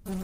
Hello,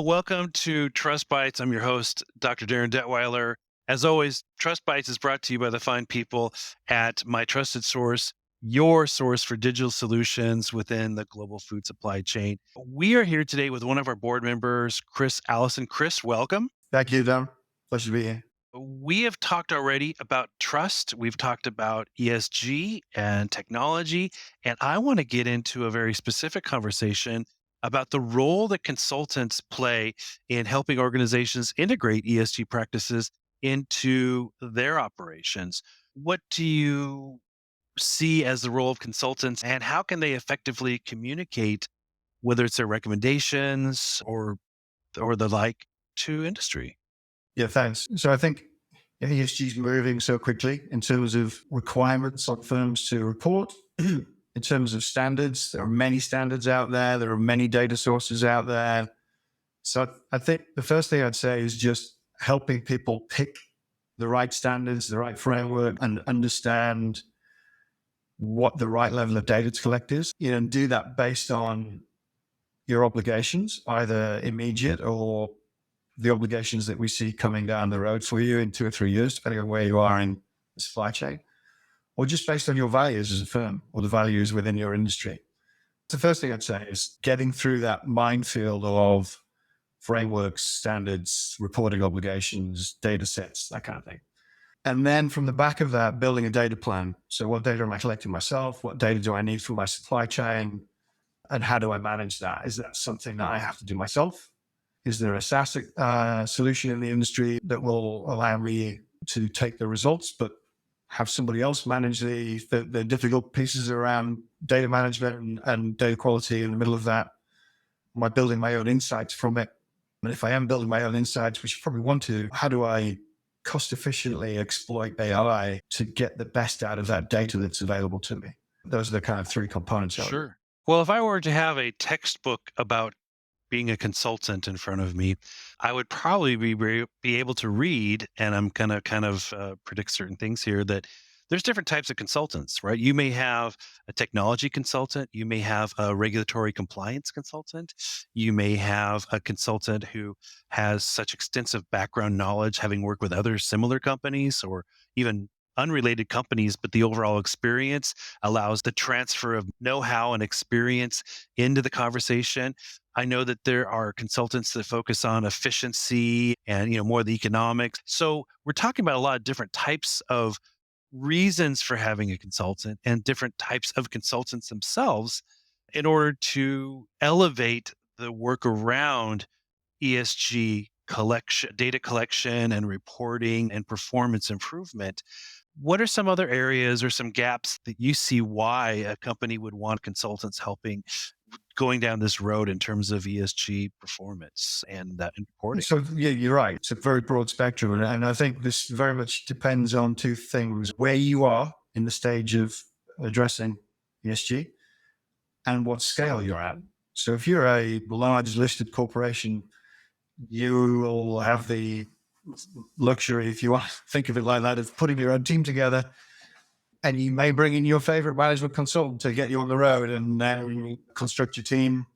welcome to Trust Bites. I'm your host, Dr. Darin Detwiler. As always, Trust Bites is brought to you by the fine people at My Trusted Source, your source for digital solutions within the global food supply chain. We are here today with one of our board members, Chris Allison. Chris, welcome. Thank you, Darin. Pleasure to be here. We have talked already about trust. We've talked about ESG and technology, and I want to get into a very specific conversation about the role that consultants play in helping organizations integrate ESG practices into their operations. What do you see as the role of consultants, and how can they effectively communicate, whether it's their recommendations or the like, to industry? Yeah, thanks. So I think ESG is moving so quickly in terms of requirements on firms to report. In terms of standards, there are many standards out there. There are many data sources out there. So I think the first thing I'd say is just helping people pick the right standards, the right framework, and understand what the right level of data to collect is, and do that based on your obligations, either immediate or the obligations that we see coming down the road for you in 2 or 3 years, depending on where you are in the supply chain, or just based on your values as a firm or the values within your industry. The first thing I'd say is getting through that minefield of frameworks, standards, reporting obligations, data sets, that kind of thing. And then from the back of that, building a data plan. So what data am I collecting myself? What data do I need for my supply chain? And how do I manage that? Is that something that I have to do myself? Is there a SaaS solution in the industry that will allow me to take the results, but have somebody else manage the difficult pieces around data management and data quality in the middle of that? Am I building my own insights from it? And if I am building my own insights, which you probably want to, how do I cost efficiently exploit AI to get the best out of that data that's available to me? Those are the kind of 3 components. Sure. Well, if I were to have a textbook about being a consultant in front of me, I would probably be able to read, and I'm going to kind of predict certain things here, that there's different types of consultants, right? You may have a technology consultant, you may have a regulatory compliance consultant, you may have a consultant who has such extensive background knowledge, having worked with other similar companies or even unrelated companies, but the overall experience allows the transfer of know-how and experience into the conversation. I know that there are consultants that focus on efficiency and, more the economics. So we're talking about a lot of different types of reasons for having a consultant and different types of consultants themselves in order to elevate the work around ESG collection, data collection and reporting and performance improvement. What are some other areas or some gaps that you see why a company would want consultants helping going down this road in terms of ESG performance and that reporting? So yeah, you're right. It's a very broad spectrum. And I think this very much depends on 2 things: where you are in the stage of addressing ESG and what scale you're at. So if you're a large listed corporation, you will have the luxury, if you want to think of it like that, of putting your own team together. And you may bring in your favorite management consultant to get you on the road and then construct your team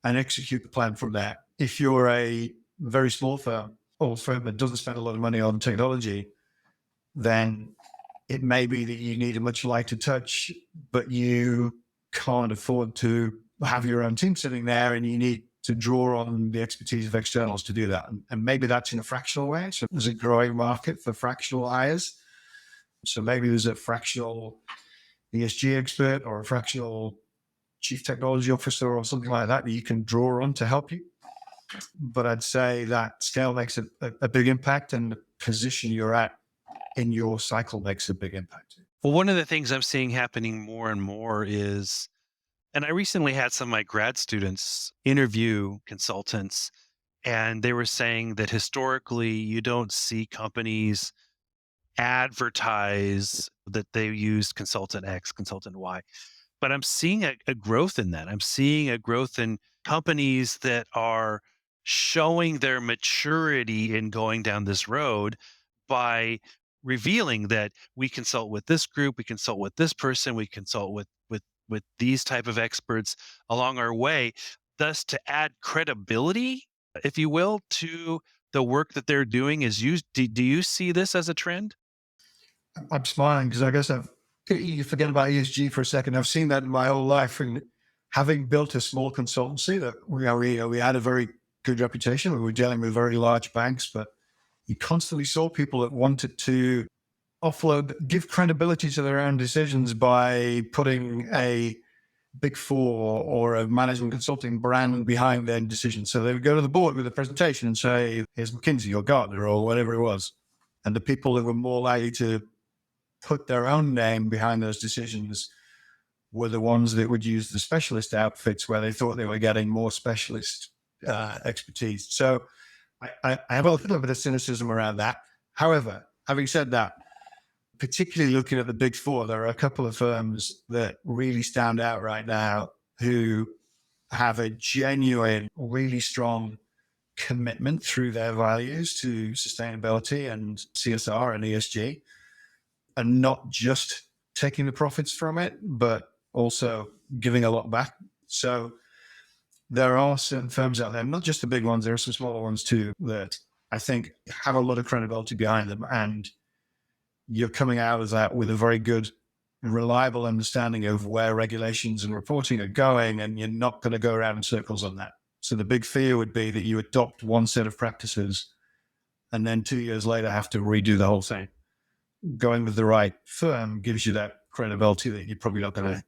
and execute the plan from there. If you're a very small firm or a firm that doesn't spend a lot of money on technology, then it may be that you need a much lighter touch, but you can't afford to have your own team sitting there, and you need to draw on the expertise of externals to do that. And maybe that's in a fractional way. So there's a growing market for fractional hires. So maybe there's a fractional ESG expert or a fractional chief technology officer or something like that you can draw on to help you. But I'd say that scale makes a big impact, and the position you're at in your cycle makes a big impact. Well, one of the things I'm seeing happening more and more is, and I recently had some of my grad students interview consultants, and they were saying that historically you don't see companies advertise that they use consultant X, consultant Y. but I'm seeing a growth in that. I'm seeing a growth in companies that are showing their maturity in going down this road by revealing that we consult with this group, we consult with this person, we consult with these type of experts along our way, thus to add credibility, if you will, to the work that they're doing. Do you see this as a trend? I'm smiling because I guess you forget about ESG for a second. I've seen that in my whole life. And having built a small consultancy that we had a very good reputation. We were dealing with very large banks, but you constantly saw people that wanted to give credibility to their own decisions by putting a big four or a management consulting brand behind their decisions. So they would go to the board with a presentation and say, here's McKinsey or Gartner or whatever it was. And the people that were more likely to put their own name behind those decisions were the ones that would use the specialist outfits where they thought they were getting more specialist expertise. So I have a little bit of cynicism around that. However, having said that, particularly looking at the big four, there are a couple of firms that really stand out right now who have a genuine, really strong commitment through their values to sustainability and CSR and ESG, and not just taking the profits from it, but also giving a lot back. So there are certain firms out there, not just the big ones, there are some smaller ones too, that I think have a lot of credibility behind them. And you're coming out of that with a very good, reliable understanding of where regulations and reporting are going, and you're not going to go around in circles on that. So the big fear would be that you adopt one set of practices and then 2 years later have to redo the whole thing. Going with the right firm gives you that credibility that you're probably not going to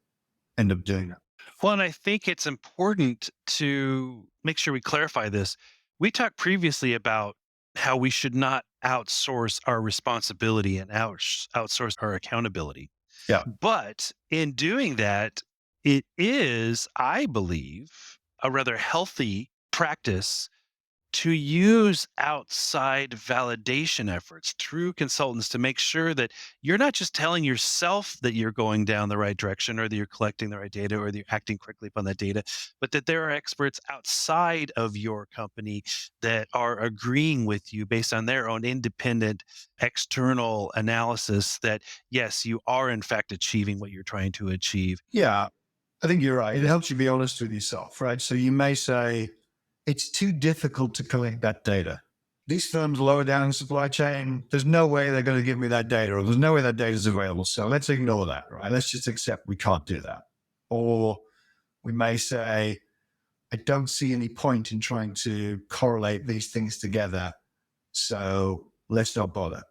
end up doing that. Well, and I think it's important to make sure we clarify this. We talked previously about how we should not outsource our responsibility and outsource our accountability. Yeah. But in doing that, it is, I believe, a rather healthy practice to use outside validation efforts through consultants to make sure that you're not just telling yourself that you're going down the right direction or that you're collecting the right data or that you're acting quickly upon that data, but that there are experts outside of your company that are agreeing with you based on their own independent external analysis that, yes, you are in fact achieving what you're trying to achieve. Yeah. I think you're right. It helps you be honest with yourself, right? So you may say, it's too difficult to collect that data. These firms lower down in the supply chain, there's no way they're going to give me that data, or there's no way that data is available. So let's ignore that, right? Let's just accept we can't do that. Or we may say, I don't see any point in trying to correlate these things together. So let's not bother.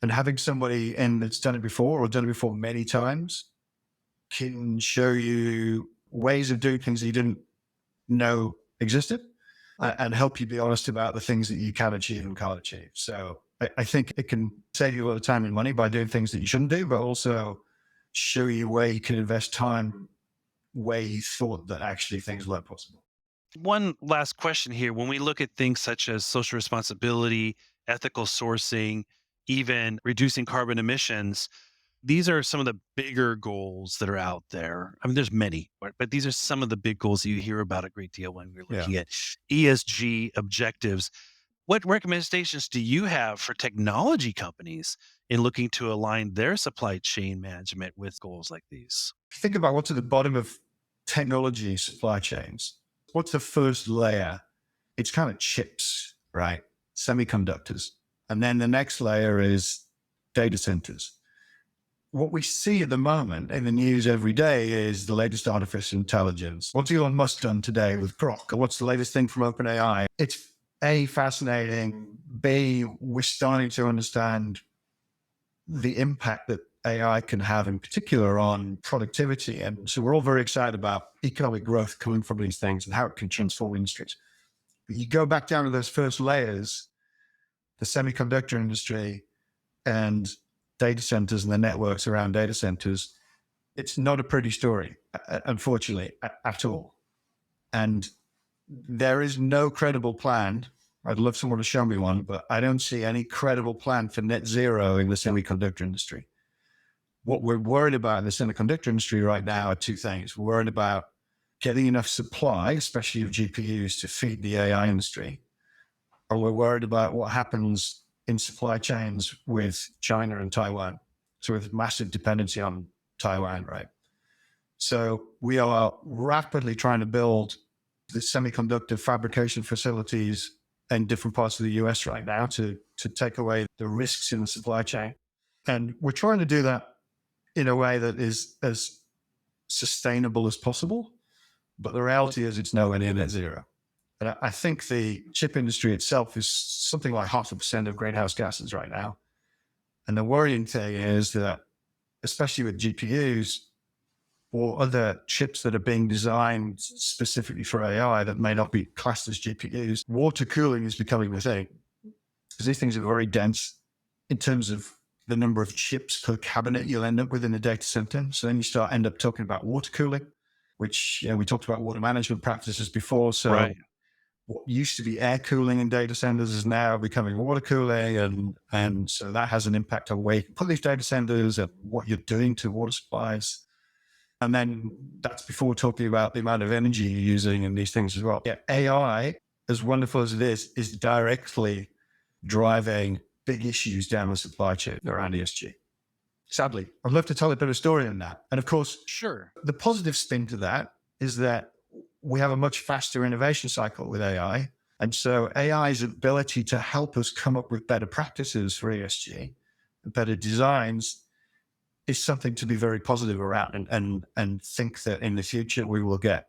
And having somebody in that's done it before or done it before many times can show you ways of doing things that you didn't know existed, and help you be honest about the things that you can achieve and can't achieve. So I think it can save you a lot of time and money by doing things that you shouldn't do, but also show you where you can invest time where you thought that actually things weren't possible. One last question here. When we look at things such as social responsibility, ethical sourcing, even reducing carbon emissions, these are some of the bigger goals that are out there. I mean, there's many, but these are some of the big goals that you hear about a great deal when we're Yeah. looking at ESG objectives. What recommendations do you have for technology companies in looking to align their supply chain management with goals like these? Think about what's at the bottom of technology supply chains. What's the first layer? It's kind of chips, right? Semiconductors. And then the next layer is data centers. What we see at the moment in the news every day is the latest artificial intelligence. What's Elon Musk done today with Grok? What's the latest thing from OpenAI? It's A, fascinating. B, we're starting to understand the impact that AI can have in particular on productivity. And so we're all very excited about economic growth coming from these things and how it can transform industries. But you go back down to those first layers, the semiconductor industry and data centers and the networks around data centers, it's not a pretty story, unfortunately, at all. And there is no credible plan. I'd love someone to show me one, but I don't see any credible plan for net zero in the semiconductor industry. What we're worried about in the semiconductor industry right now are two things. We're worried about getting enough supply, especially of GPUs, to feed the AI industry. Or we're worried about what happens in supply chains with China and Taiwan. So with massive dependency on Taiwan, right? So we are rapidly trying to build the semiconductor fabrication facilities in different parts of the US right now to take away the risks in the supply chain. And we're trying to do that in a way that is as sustainable as possible. But the reality is it's nowhere near net zero. And I think the chip industry itself is something like 0.5% of greenhouse gases right now. And the worrying thing is that, especially with GPUs or other chips that are being designed specifically for AI that may not be classed as GPUs, water cooling is becoming the thing. Because these things are very dense in terms of the number of chips per cabinet you'll end up with in a data center. So then you end up talking about water cooling, which we talked about water management practices before. So Right. what used to be air cooling in data centers is now becoming water cooling. And so that has an impact on where you can put these data centers and what you're doing to water supplies. And then that's before talking about the amount of energy you're using and these things as well. Yeah, AI, as wonderful as it is directly driving big issues down the supply chain around ESG. Sadly, I'd love to tell a bit of a story on that. And of course, Sure. the positive spin to that is that we have a much faster innovation cycle with AI. And so AI's ability to help us come up with better practices for ESG, better designs, is something to be very positive around and think that in the future we will get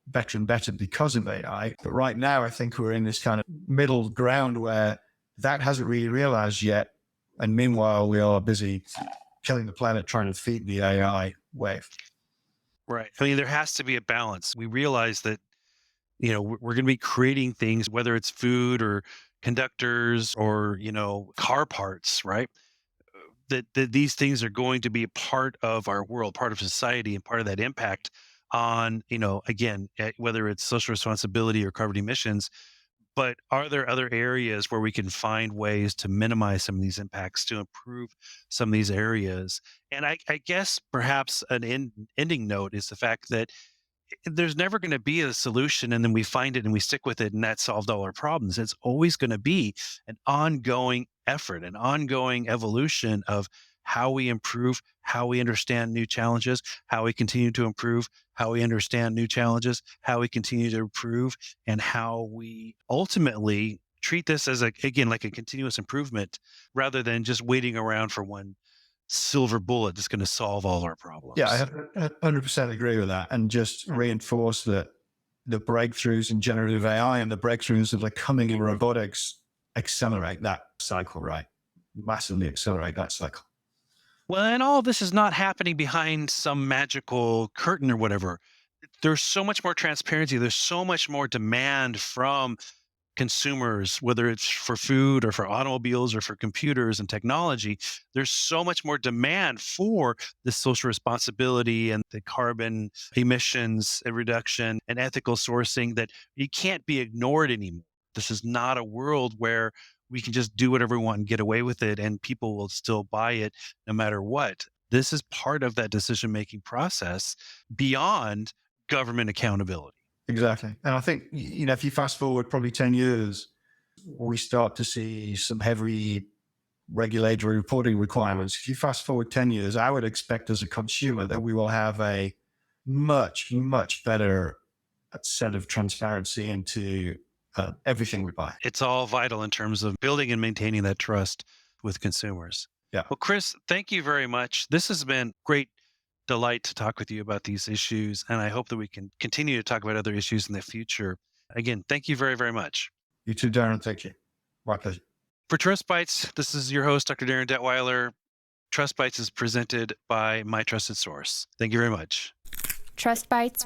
better and better because of AI. But right now, I think we're in this kind of middle ground where that hasn't really realized yet. And meanwhile, we are busy killing the planet trying to feed the AI wave. Right. I mean, there has to be a balance. We realize that, we're going to be creating things, whether it's food or conductors or, car parts, right? That these things are going to be a part of our world, part of society, and part of that impact on, again, whether it's social responsibility or carbon emissions. But are there other areas where we can find ways to minimize some of these impacts, to improve some of these areas? And I guess perhaps an ending note is the fact that there's never going to be a solution and then we find it and we stick with it and that solved all our problems. It's always going to be an ongoing effort, an ongoing evolution of how we improve, how we understand new challenges, how we continue to improve, how we understand new challenges, how we continue to improve, and how we ultimately treat this as again, like a continuous improvement rather than just waiting around for one silver bullet that's going to solve all our Yeah, problems. I 100% agree with that. And just reinforce that the breakthroughs in generative AI and the breakthroughs that are coming in robotics accelerate that cycle, right? Massively accelerate that cycle. Well, and all of this is not happening behind some magical curtain or whatever. There's so much more transparency. There's so much more demand from consumers, whether it's for food or for automobiles or for computers and technology. There's so much more demand for the social responsibility and the carbon emissions and reduction and ethical sourcing that it can't be ignored anymore. This is not a world where we can just do whatever we want and get away with it and people will still buy it no matter what. This is part of that decision making process beyond government accountability. Exactly. And I think, if you fast forward probably 10 years, we start to see some heavy regulatory reporting requirements. If you fast forward 10 years, I would expect as a consumer that we will have a much, much better set of transparency into everything we buy. It's all vital in terms of building and maintaining that trust with consumers. Yeah. Well, Chris, thank you very much. This has been great delight to talk with you about these issues, and I hope that we can continue to talk about other issues in the future. Again, thank you very, very much. You too, Darren. Thank you. My pleasure. For Trust Bites, this is your host, Dr. Darin Detwiler. Trust Bites is presented by My Trusted Source. Thank you very much. Trust Bites